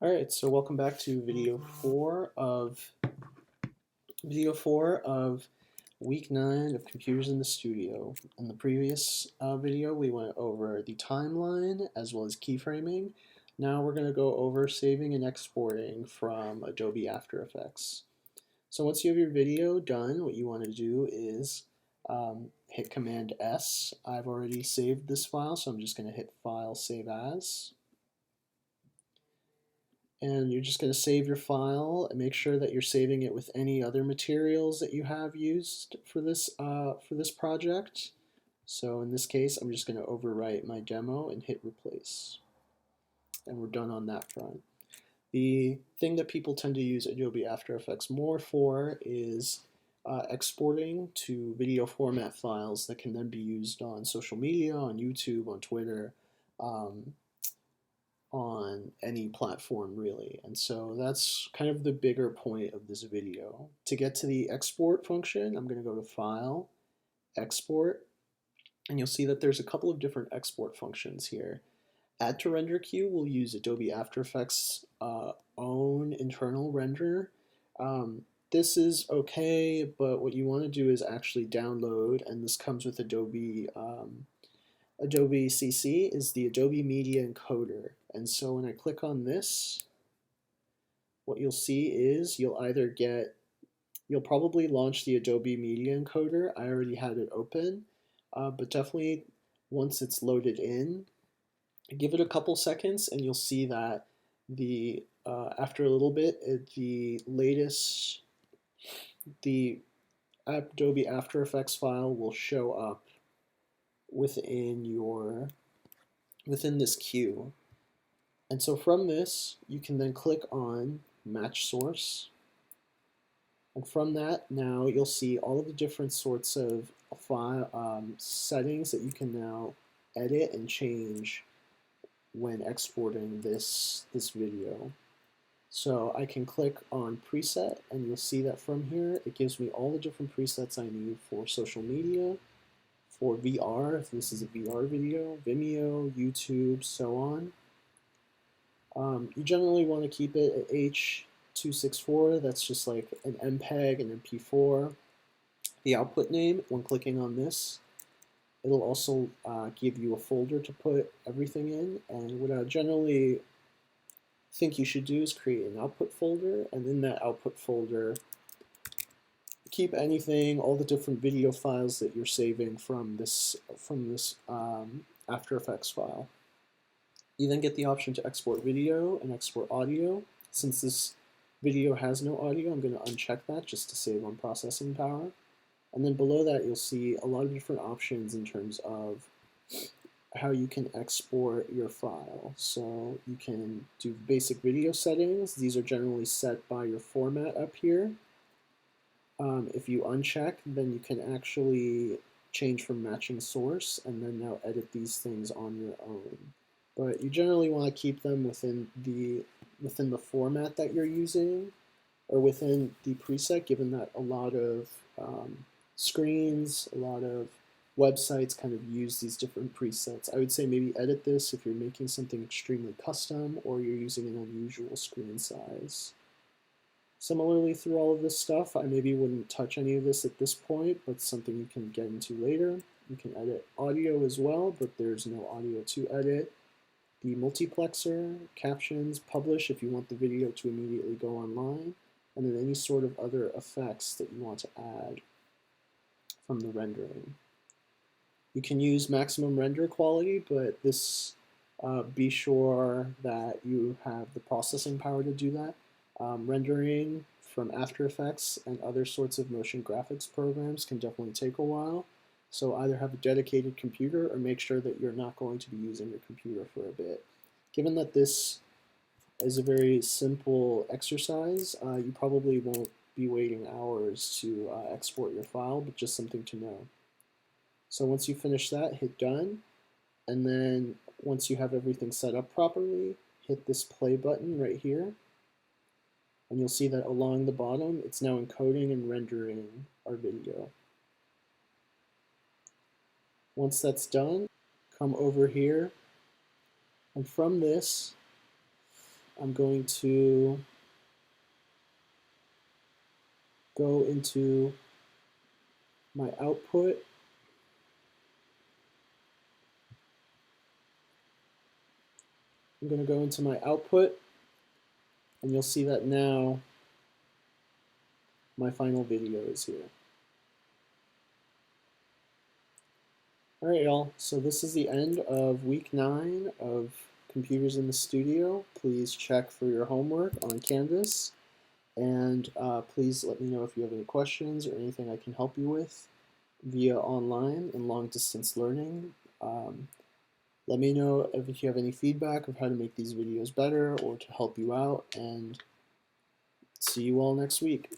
Alright, so welcome back to video four of week 9 of Computers in the Studio. In the previous video we went over the timeline as well as keyframing. Now we're going to go over saving and exporting from Adobe AfterEffects. So once you have your video done, what you want to do is hit Command S. I've already saved this file, so I'm just going to hit File, Save As. And you're just going to save your file and make sure that you're saving it with any other materials that you have used for this project. So in this case, I'm just going to overwrite my demo and hit replace. And we're done on that front. The thing that people tend to use Adobe After Effects more for is exporting to video format files that can then be used on social media, on YouTube, on Twitter, on any platform really. And so that's kind of the bigger point of this video. To get to the export function, I'm going to go to File, Export, and you'll see that there's a couple of different export functions here. Add to render queue will use Adobe After Effects' own internal renderer. This is okay, but what you want to do is actually download, and this comes with Adobe CC, is the Adobe Media Encoder. And so when I click on this, what you'll see is you'll probably launch the Adobe Media Encoder. I already had it open, but definitely once it's loaded in, give it a couple seconds and you'll see that after a little bit, the Adobe After Effects file will show up within this queue. And so from this, you can then click on Match Source. And from that, now you'll see all of the different sorts of file settings that you can now edit and change when exporting this video. So I can click on Preset, and you'll see that from here, it gives me all the different presets I need for social media, for VR, if this is a VR video, Vimeo, YouTube, so on. You generally want to keep it at H.264, that's just like an MPEG and MP4. The output name, when clicking on this, it'll also give you a folder to put everything in, and what I generally think you should do is create an output folder, and in that output folder, keep all the different video files that you're saving from this After Effects file. You then get the option to export video and export audio. Since this video has no audio, I'm going to uncheck that just to save on processing power. And then below that, you'll see a lot of different options in terms of how you can export your file. So you can do basic video settings. These are generally set by your format up here. If you uncheck, then you can actually change from matching source and then now edit these things on your own. But you generally want to keep them within the format that you're using, or within the preset, given that a lot of screens, a lot of websites kind of use these different presets. I would say maybe edit this if you're making something extremely custom or you're using an unusual screen size. Similarly, through all of this stuff, I maybe wouldn't touch any of this at this point, but something you can get into later. You can edit audio as well, but there's no audio to edit. The multiplexer, captions, publish if you want the video to immediately go online, and then any sort of other effects that you want to add from the rendering. You can use maximum render quality, but be sure that you have the processing power to do that. Rendering from After Effects and other sorts of motion graphics programs can definitely take a while. So either have a dedicated computer or make sure that you're not going to be using your computer for a bit. Given that this is a very simple exercise, you probably won't be waiting hours to export your file, but just something to know. So once you finish that, hit done, and then once you have everything set up properly, hit this play button right here, and you'll see that along the bottom, it's now encoding and rendering our video. Once that's done, come over here, and from this, I'm going to go into my output. I'm going to go into my output, and you'll see that now my final video is here. Alright y'all, so this is the end of week 9 of Computers in the Studio. Please check for your homework on Canvas, and please let me know if you have any questions or anything I can help you with via online and long distance learning. Let me know if you have any feedback of how to make these videos better or to help you out, and see you all next week.